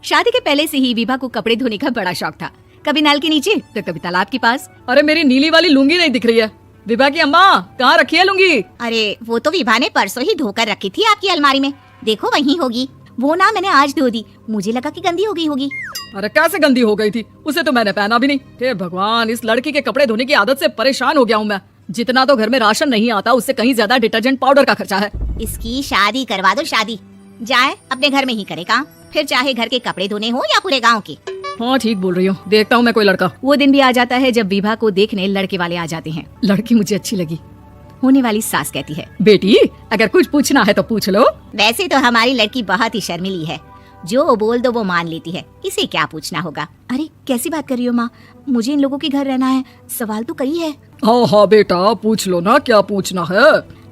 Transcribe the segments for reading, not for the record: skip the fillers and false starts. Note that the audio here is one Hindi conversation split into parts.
शादी के पहले से ही विभा को कपड़े धोने का बड़ा शौक था। कभी नल के नीचे तो कभी तालाब के पास। अरे मेरी नीली वाली लुंगी नहीं दिख रही है। विभा की अम्मा कहाँ रखी है लुंगी? अरे वो तो विभा ने परसों ही धोकर रखी थी आपकी अलमारी में, देखो वहीं होगी। वो ना मैंने आज धो दी, मुझे लगा कि गंदी हो गई होगी। अरे कैसे गंदी हो गई थी, उसे तो मैंने पहना भी नहीं। हे भगवान, इस लड़की के कपड़े धोने की आदत से परेशान हो गया हूँ मैं। जितना तो घर में राशन नहीं आता उससे कहीं ज्यादा डिटर्जेंट पाउडर का खर्चा है। इसकी शादी करवा दो, शादी जाए अपने घर में ही करे काम, फिर चाहे घर के कपड़े धोने हो या पूरे गाँव के। हाँ ठीक बोल रही हूँ, देखता हूँ मैं कोई लड़का। वो दिन भी आ जाता है जब विभा को देखने लड़के वाले आ जाते हैं। लड़की मुझे अच्छी लगी। होने वाली सास कहती है, बेटी अगर कुछ पूछना है तो पूछ लो। वैसे तो हमारी लड़की बहुत ही शर्मीली है, जो बोल दो वो मान लेती है, इसे क्या पूछना होगा। अरे कैसी बात कर रही हो माँ, मुझे इन लोगों के घर रहना है, सवाल तो कई है। हाँ हाँ बेटा पूछ लो ना, क्या पूछना है।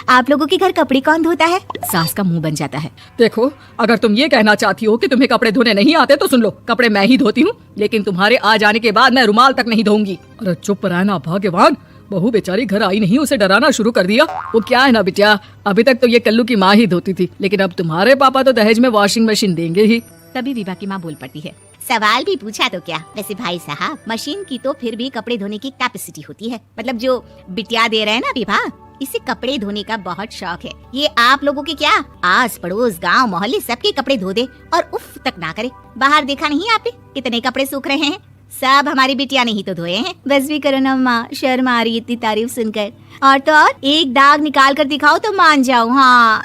आप लोगों के घर कपड़े कौन धोता है? सास का मुंह बन जाता है। देखो अगर तुम ये कहना चाहती हो कि तुम्हें कपड़े धोने नहीं आते तो सुन लो, कपड़े मैं ही धोती हूँ, लेकिन तुम्हारे आ जाने के बाद मैं रुमाल तक नहीं धोऊंगी। अरे चुप रहना भगवान, बहू बेचारी घर आई नहीं, उसे डराना शुरू कर दिया। वो क्या है ना बिटिया, अभी तक तो ये कल्लू की माँ ही धोती थी, लेकिन अब तुम्हारे पापा तो दहेज में वॉशिंग मशीन देंगे ही। तभी विभा की माँ बोल पड़ती है, सवाल भी पूछा तो क्या। वैसे भाई साहब, मशीन की तो फिर भी कपड़े धोने की कैपेसिटी होती है, मतलब जो बिटिया दे रहे हैं ना विभा, इसे कपड़े धोने का बहुत शौक है। ये आप लोगों के क्या आस पड़ोस गांव मोहल्ले सबके कपड़े धो दे और उफ तक ना करे। बाहर देखा नहीं आपने कितने कपड़े सूख रहे हैं, सब हमारी बिटिया ने ही तो धोए हैं। बस भी करो ना माँ, शर्म आ रही इतनी तारीफ सुनकर। और तो और एक दाग निकाल कर दिखाओ तो मान जाओ। हाँ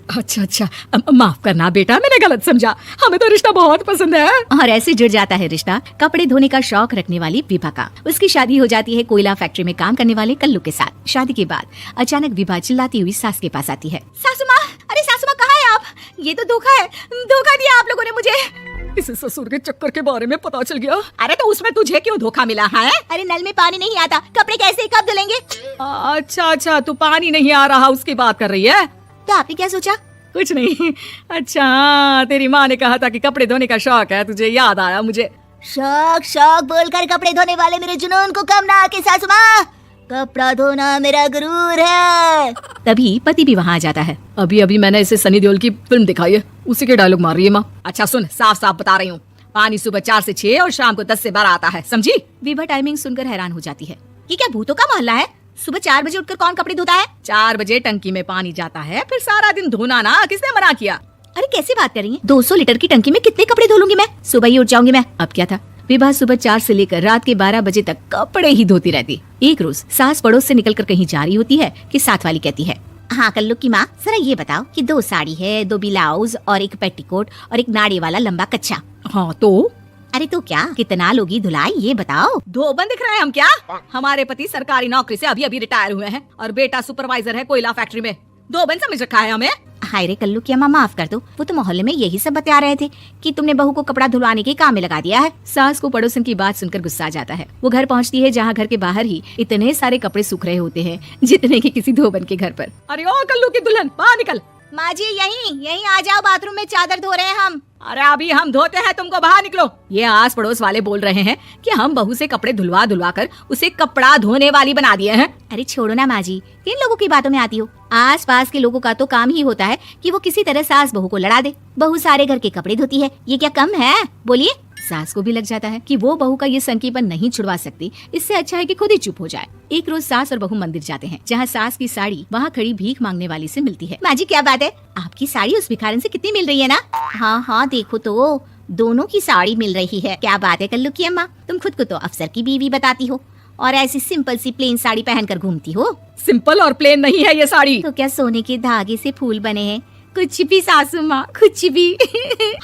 अच्छा अच्छा, माफ करना बेटा, मैंने गलत समझा, हमें तो रिश्ता बहुत पसंद है। और ऐसे जुड़ जाता है रिश्ता कपड़े धोने का शौक रखने वाली विभा का। उसकी शादी हो जाती है कोयला फैक्ट्री में काम करने वाले कल्लू के साथ। शादी के बाद अचानक विभा चिल्लाती हुई सास के पास आती है, सासू माँ, अरे सासू माँ कहाँ है आप? ये तो धोखा है, धोखा दिया आप लोगों ने मुझे। इसे ससुर के चक्कर के बारे में पता चल गया। अरे तो उसमें तुझे क्यों धोखा मिला है? अरे नल में पानी नहीं आता, कपड़े कैसे कब धुलेंगे? अच्छा अच्छा, तू पानी नहीं आ रहा उसकी बात कर रही है? तो आपने क्या सोचा? कुछ नहीं। अच्छा तेरी माँ ने कहा था कि कपड़े धोने का शौक है तुझे, याद आया मुझे। शौक शौक बोलकर कपड़े धोने वाले मेरे जुनून को कम ना आके सासू माँ, कपड़ा धोना मेरा गुरूर है। तभी पति भी वहाँ आ जाता है। अभी अभी मैंने इसे सनी देओल की फिल्म दिखाई है, उसी के डायलॉग मार रही है माँ। अच्छा सुन, साफ साफ बता रही हूँ, पानी सुबह 4 से 6 और शाम को 10 से 12 आता है, समझी? विभा टाइमिंग सुनकर हैरान हो जाती है। ये क्या भूतों का मोहल्ला है? सुबह 4 बजे उठकर कौन कपड़े धोता है? 4 बजे टंकी में पानी जाता है, फिर सारा दिन धोना ना, किसने मना किया? अरे कैसी बात कर रही है? 200 लीटर की टंकी में कितने कपड़े धो लूंगी मैं, सुबह ही उठ जाऊंगी मैं। अब क्या था, विभा सुबह 4 से लेकर रात के 12 बजे तक कपड़े ही धोती रहती। एक रोज सास पड़ोस से निकलकर कहीं जा रही होती है कि साथ वाली कहती है, हाँ कल्लू की माँ, जरा ये बताओ कि 2 साड़ी है, 2 ब्लाउज और एक पेटीकोट और एक नाड़ी वाला लंबा कच्चा। हाँ तो? अरे तो क्या, कितना लोगी धुलाई ये बताओ। धोबन दिख रहे हैं हम क्या? हमारे पति सरकारी नौकरी से अभी अभी रिटायर हुए हैं और बेटा सुपरवाइजर है कोयला फैक्ट्री में। धोबन समझ रखा है हमें? हाय रे कल्लू की अम्मा, माफ कर दो, वो तो मोहल्ले में यही सब बता रहे थे कि तुमने बहू को कपड़ा धुलवाने के काम में लगा दिया है। सास को पड़ोसन की बात सुनकर गुस्सा आ जाता है। वो घर पहुंचती है जहाँ घर के बाहर ही इतने सारे कपड़े सूख रहे होते हैं जितने की किसी धोबन के घर पर। अरे ओ कल्लू की दुल्हन, बाहर निकल। माँ जी यहीं आ जाओ, बाथरूम में चादर धो रहे हैं हम। अरे अभी हम धोते हैं, तुमको बाहर निकलो। ये आस पड़ोस वाले बोल रहे हैं कि हम बहू से कपड़े धुलवा धुलवा कर उसे कपड़ा धोने वाली बना दिए हैं। अरे छोड़ो ना माँ जी, किन लोगों की बातों में आती हो? आस पास के लोगों का तो काम ही होता है कि वो किसी तरह सास बहू को लड़ा दे। बहू सारे घर के कपड़े धोती है, ये क्या कम है? बोलिए। सास को भी लग जाता है कि वो बहू का ये संकीपन नहीं छुड़वा सकती, इससे अच्छा है कि खुद ही चुप हो जाए। एक रोज सास और बहू मंदिर जाते हैं जहाँ सास की साड़ी वहाँ खड़ी भीख मांगने वाली से मिलती है। माँ जी क्या बात है, आपकी साड़ी उस भिखारन से कितनी मिल रही है ना? हाँ देखो तो दोनों की साड़ी मिल रही है। क्या बात है कल्लू की अम्मा, तुम खुद को तो अफसर की बीवी बताती हो और ऐसी सिंपल सी प्लेन साड़ी पहनकर घूमती हो। सिंपल और प्लेन नहीं है ये साड़ी। तो क्या सोने के धागे से फूल बने हैं? कुछ भी सासू माँ, कुछ भी।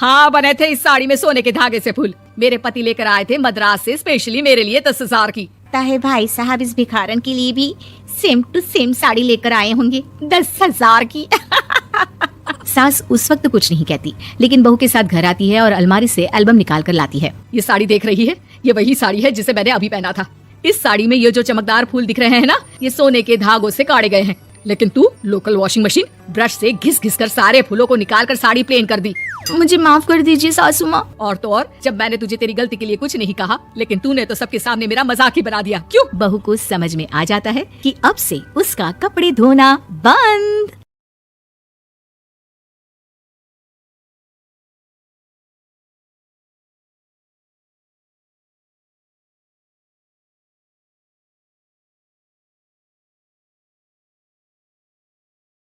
हाँ बने थे इस साड़ी में सोने के धागे से फूल। मेरे पति लेकर आए थे मद्रास से स्पेशली मेरे लिए 10,000 की। ताहे भाई साहब इस भिखारन के लिए भी सेम टू सेम साड़ी लेकर आए होंगे 10,000 की। सास उस वक्त कुछ नहीं कहती, लेकिन बहू के साथ घर आती है और अलमारी से एल्बम निकाल कर लाती है। ये साड़ी देख रही है, ये वही साड़ी है जिसे मैंने अभी पहना था। इस साड़ी में ये जो चमकदार फूल दिख रहे हैं ना, ये सोने के धागों से काटे गए हैं, लेकिन तू लोकल वॉशिंग मशीन ब्रश से घिस घिस कर सारे फूलों को निकाल कर साड़ी प्लेन कर दी। मुझे माफ कर दीजिए सासू माँ। और तो और, जब मैंने तुझे तेरी गलती के लिए कुछ नहीं कहा, लेकिन तूने तो सबके सामने मेरा मजाक ही बना दिया। क्यों? बहू को समझ में आ जाता है कि अब से उसका कपड़े धोना बंद।